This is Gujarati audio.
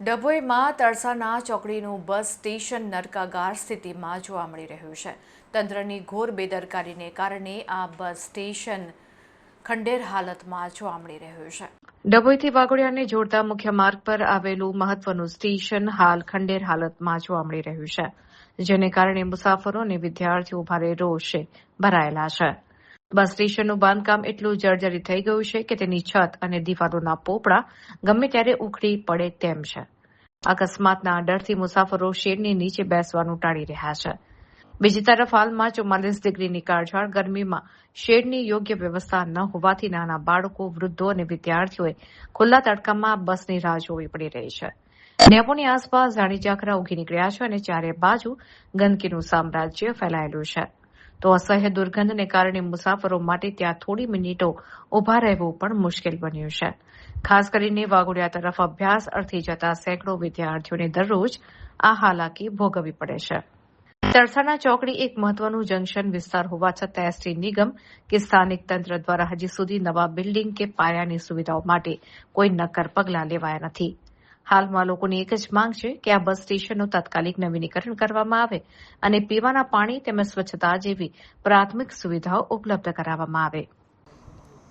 ડભોઈમાં તળસાના ચોકડીનું બસ સ્ટેશન નરકાગાર સ્થિતિમાં જોવા મળી રહ્યું છે. તંત્રની ઘોર બેદરકારીને કારણે આ બસ સ્ટેશન ખંડેર હાલતમાં જોવા મળી રહ્યું છે. ડભોઈથી વાઘોડિયાને જોડતા મુખ્ય માર્ગ પર આવેલું મહત્વનું સ્ટેશન હાલ ખંડેર હાલતમાં જોવા મળી રહ્યું છે, જેને કારણે મુસાફરો અને વિદ્યાર્થીઓ ભારે રોષે ભરાયેલા છે. બસ સ્ટેશનનું બાંધકામ એટલું જર્જરિત થઈ ગયું છે કે તેની છત અને દિવાલોના પોપડા ગમે ત્યારે ઉખડી પડે તેમ છે. અકસ્માતના ડરથી મુસાફરો શેડની નીચે બેસવાનું ટાળી રહ્યા છે. બીજી તરફ હાલમાં 44 ડિગ્રીની કાળઝાળ ગરમીમાં શેડની યોગ્ય વ્યવસ્થા ન હોવાથી નાના બાળકો, વૃદ્ધો અને વિદ્યાર્થીઓએ ખુલ્લા તડકામાં બસની રાહ જોવી પડી રહી છે. ડેપોની આસપાસ ઝાડી ઝાકરા ઉગી નીકળ્યા છે અને ચારે બાજુ ગંદકીનું સામ્રાજ્ય ફેલાયેલું છે. તો અસહ્ય દુર્ગંધને કારણે મુસાફરો માટે ત્યાં થોડી મિનિટો ઉભા રહેવું પણ મુશ્કેલ બન્યું છે. ખાસ કરીને વાઘોડિયા તરફ અભ્યાસ અર્થે જતા સેંકડો વિદ્યાર્થીઓને દરરોજ આ હાલાકી ભોગવવી પડે છે. તળસાના ચોકડી એક મહત્વનું જંકશન વિસ્તાર હોવા છતાં એસટી નિગમ કે સ્થાનિક તંત્ર દ્વારા હજી સુધી નવા બિલ્ડિંગ કે પાયાની સુવિધાઓ માટે કોઈ નક્કર પગલાં લેવાયા નથી. હાલમાં લોકોની એક જ માંગ છે કે આ બસ સ્ટેશનનું તાત્કાલિક નવીનીકરણ કરવામાં આવે અને પીવાના પાણી તેમજ સ્વચ્છતા જેવી પ્રાથમિક સુવિધાઓ ઉપલબ્ધ કરાવવામાં આવે.